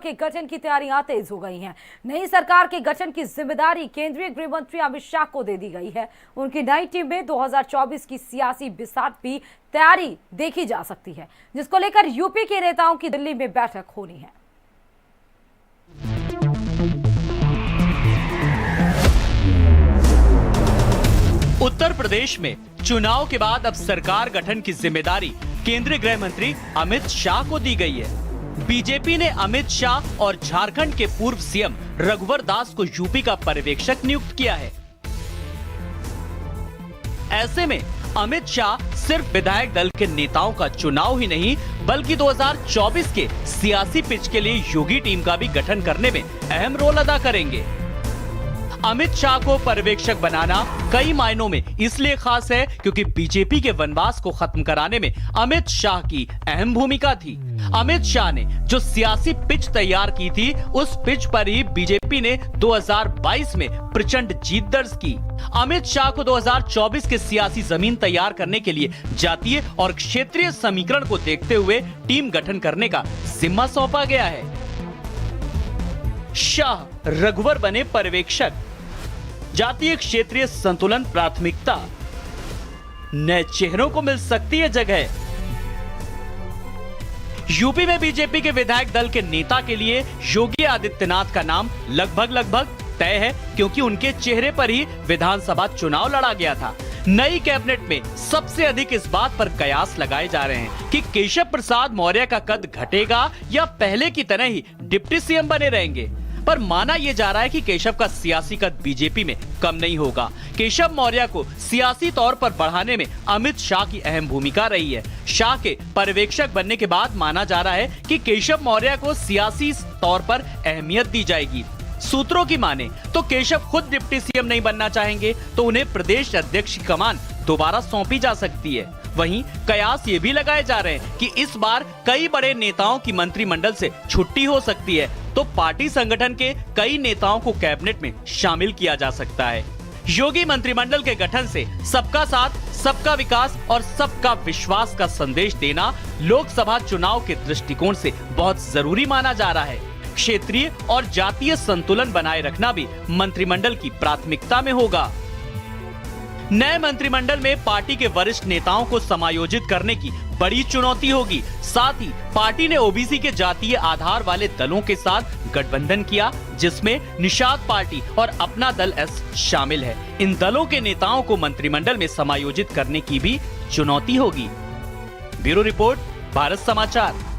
के गठन की तैयारियां तेज हो गई हैं। नई सरकार के गठन की जिम्मेदारी केंद्रीय गृह मंत्री अमित शाह को दे दी गई है। उनकी नई टीम में 2024 की सियासी बिसात भी तैयारी देखी जा सकती है, जिसको लेकर यूपी के नेताओं की दिल्ली में बैठक होनी है। उत्तर प्रदेश में चुनाव के बाद अब सरकार गठन की जिम्मेदारी केंद्रीय गृह मंत्री अमित शाह को दी गई है। बीजेपी ने अमित शाह और झारखंड के पूर्व सीएम रघुवर दास को यूपी का पर्यवेक्षक नियुक्त किया है। ऐसे में अमित शाह सिर्फ विधायक दल के नेताओं का चुनाव ही नहीं, बल्कि 2024 के सियासी पिच के लिए योगी टीम का भी गठन करने में अहम रोल अदा करेंगे। अमित शाह को पर्यवेक्षक बनाना कई मायनों में इसलिए खास है क्योंकि बीजेपी के वनवास को खत्म कराने में अमित शाह की अहम भूमिका थी। अमित शाह ने जो सियासी पिच तैयार की थी, उस पिच पर ही बीजेपी ने 2022 में प्रचंड जीत दर्ज की। अमित शाह को 2024 के सियासी जमीन तैयार करने के लिए जातीय और क्षेत्रीय समीकरण को देखते हुए टीम गठन करने का जिम्मा सौंपा गया है। शाह रघुवर बने पर्यवेक्षक। जातीय क्षेत्रीय संतुलन प्राथमिकता, नए चेहरों को मिल सकती है जगह। यूपी में बीजेपी के विधायक दल के नेता के लिए योगी आदित्यनाथ का नाम लगभग तय है, क्योंकि उनके चेहरे पर ही विधानसभा चुनाव लड़ा गया था। नई कैबिनेट में सबसे अधिक इस बात पर कयास लगाए जा रहे हैं कि केशव प्रसाद मौर्य का कद घटेगा या पहले की तरह ही डिप्टी सीएम बने रहेंगे। पर माना यह जा रहा है कि केशव का सियासी कद बीजेपी में कम नहीं होगा। केशव मौर्य को सियासी तौर पर बढ़ाने में अमित शाह की अहम भूमिका रही है। शाह के पर्यवेक्षक बनने के बाद माना जा रहा है कि केशव मौर्य को सियासी तौर पर अहमियत दी जाएगी। सूत्रों की माने तो केशव खुद डिप्टी सीएम नहीं बनना चाहेंगे, तो उन्हें प्रदेश अध्यक्ष की कमान दोबारा सौंपी जा सकती है। वहीं कयास ये भी लगाए जा रहे हैं कि इस बार कई बड़े नेताओं की मंत्रिमंडल से छुट्टी हो सकती है, तो पार्टी संगठन के कई नेताओं को कैबिनेट में शामिल किया जा सकता है। योगी मंत्रिमंडल के गठन से सबका साथ, सबका विकास और सबका विश्वास का संदेश देना लोकसभा चुनाव के दृष्टिकोण से बहुत जरूरी माना जा रहा है। क्षेत्रीय और जातीय संतुलन बनाए रखना भी मंत्रिमंडल की प्राथमिकता में होगा। नए मंत्रिमंडल में पार्टी के वरिष्ठ नेताओं को समायोजित करने की बड़ी चुनौती होगी। साथ ही पार्टी ने ओबीसी के जातीय आधार वाले दलों के साथ गठबंधन किया, जिसमें निषाद पार्टी और अपना दल एस शामिल है। इन दलों के नेताओं को मंत्रिमंडल में समायोजित करने की भी चुनौती होगी। ब्यूरो रिपोर्ट, भारत समाचार।